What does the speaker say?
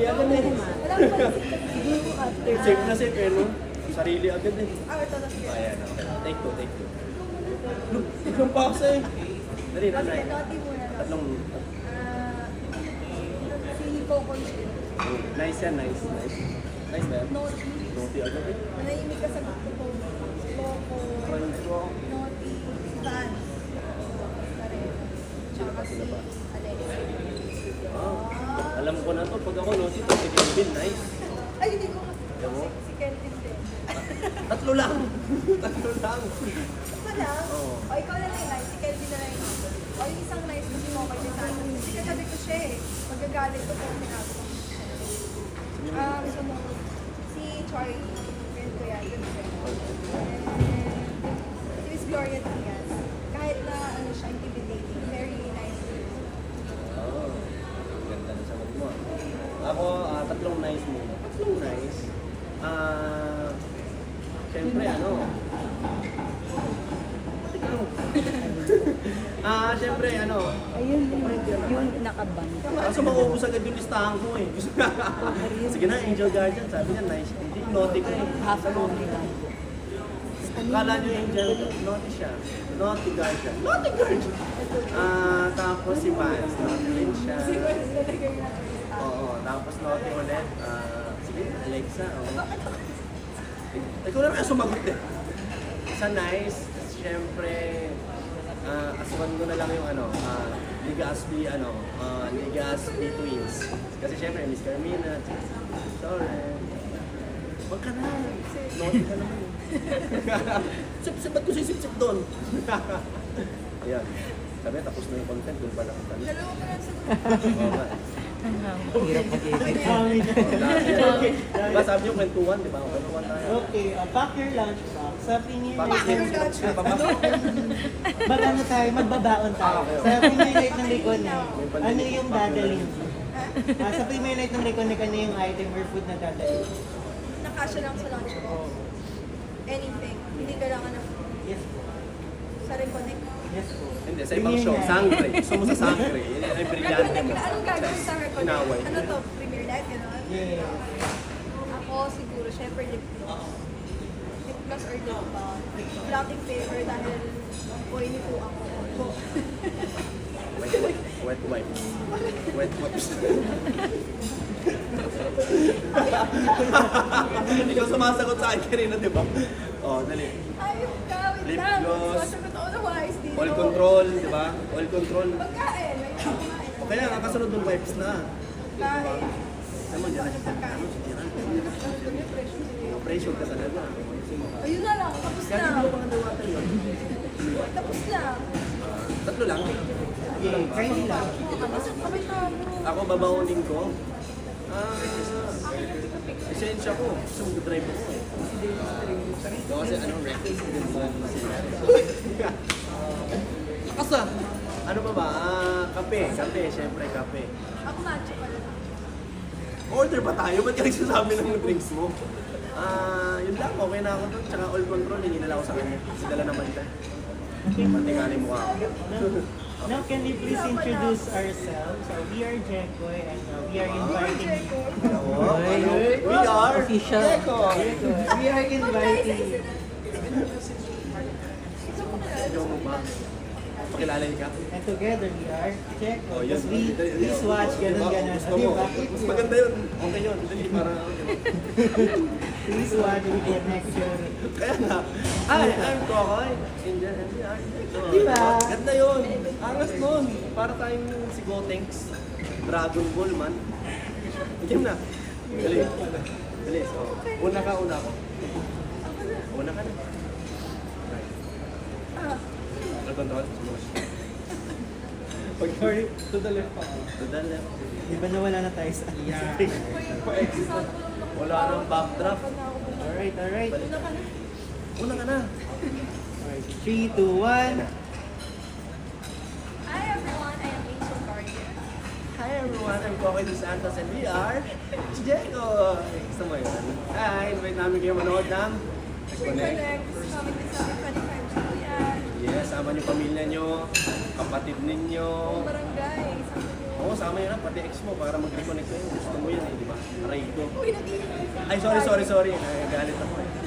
Agad na eh. Safe na safe eh, no? Sarili agad eh. Ito na siya. Ayan, okay. Take two, take two. Look, isang paksa eh. Dali, dali. Naughty muna. Tatlong... Si Coco siya. Nice yan, nice, nice. Nice ba yan? Naughty. Naughty agad eh. Manahimik ka sa Coco. Coco. Friends ko. Naughty. Van. Tsaka si Alex. Alam ko na to, pag ako no, si Kelvin, nice. Ay, hindi ko. Alam mo? Si Kelvin din. Tatlo lang. Tatlo lang. Isa lang? Oo. O, ikaw na lang nice. Si Kelvin na lang yun. O, yung isang nice kasi mo kayo sa akin. Kasi kagabi ko siya eh. Magagalit ko kung sinabi ko. Gusto mo, si Charlie. Friend ko yan. Good friend. And si Miss Gloria Diaz. Kahit na ano siya, intimidating. Very nice. Oo. Ang ganda na sagot mo. Ako, tatlong nice muna. Tatlong nice. Siyempre, ano. Siyempre, ano. Ayun, yung nakabang. Kaso maubos agad yung listahan ko eh. Sige na, Angel Guardian. Sabi niya, nice. Hindi, naughty ka eh. Half only lang. Kala niyo Angel, naughty siya. Naughty Guardian. Naughty Guardian! Tapos si Vance, naughty rin siya. Oo, tapos naughty ulit. Sige, Alexa. Ikaw na kaya sumagot eh. Sa nice, siyempre, aswan ko na lang yung ano, Ligaspi, Ligaspi Twins. Kasi siyempre, Miss Carmina, sorry. Huwag ka na. Naughty ka naman. Sip-sip, ba't ko sisip-sip doon? Ayan. Sabi, tapos na yung content, doon pala kita. Dalawa pa lang sa Hirap mag-edit. Diba sabi niyo kwentuhan, di ba? Kwentuhan tayo. Okay, pack your lunchbox. Sa Premier Bakit Light, yung lunch na ba? mag-ano tayo, magbabaon tayo. Sa Premier Light ng Recon, ano yung dadalhin? Sa Premier Light ng Recon, ano yung item or food na dadalhin? Nakasya lang sa lunch box. Anything. Hindi kailangan na Yes po. sa reconnect. Yes po. Hindi, sa ibang show, Sangre. Gusto mo sa Sangre. Yan ay brilyante Reconnect mo. na. Anong gagawin sa reconnect? Inaway. Ano to? Premier Life, gano'n? Yeah. Ako siguro, syempre lip gloss. Lip gloss or lip balm. Blotting paper dahil oily po ako. Wet wipes. Wet wipes. Ikaw sumasagot sa akin kanina, di ba? Oh, dali. Ayun ka, wait Lip lang. gloss. Sasagot ako na wise dito. All control, di ba? All control. Pagkain. May kumain. O kaya, nakasunod ng wipes na. Pagkain. Alam mo, dyan. Pagkain. Pressure ka talaga. Ayun na lang. Tapos Kaya na. hindi mo pa underwater yun. Tapos na. Tatlo lang. Yeah, kainin lang. Tapos kamay ka mo. Ako, babaunin ko. Esensya ko. Gusto mo drive ako eh. Kasi ano, reckless. Asa? Ano pa ba? Kape. Kape, syempre kape. Ako matcha pala. Order pa tayo? Ba't ka nagsasabi ng drinks mo? Yun lang, okay na ako doon. Tsaka all control, hindi nila ako sa kanya. Dala naman ka. Pati nga yung mukha ko. Now, can we please introduce ourselves? We are Jekoy and we are inviting... We are Official. We are inviting... Ikaw mo ba? Pakilala ka? And together we are Check. Oh, yun. Please watch, ganun. Gusto mo? Mas maganda yun. Okay yun. Dali, para... Please watch with the next show. Kaya na. Ay, I'm Kokoy. Indian NDR. Diba? Ganda yun. Angas nun. Para tayong si Gotenks. Dragon Ball man. Game na. Dali. Dali. So, una ka, una ako. Una ka na. All control. Pag to the left pa. To the left. Di ba nawala na tayo sa... Wala nang backdraft. Alright, alright. Una ka na. Alright, 3, 2, 1. Hi everyone, I am Angel Guardian. Hi everyone, I'm Kokoy Dos Santos and we are Diego. Gusto mo yun? Hi, invite namin kayo manood ng Reconnect, coming this up in 25 Julian. Yes, sama niyo pamilya niyo, kapatid ninyo. Barangay. Sabi niyo. Oo, sama niyo na, pati ex mo para mag-reconnect kayo. Gusto mo yun eh, di ba? Aray ko. Uy, nag-iingay. Ay, sorry. Ay, galit ako eh.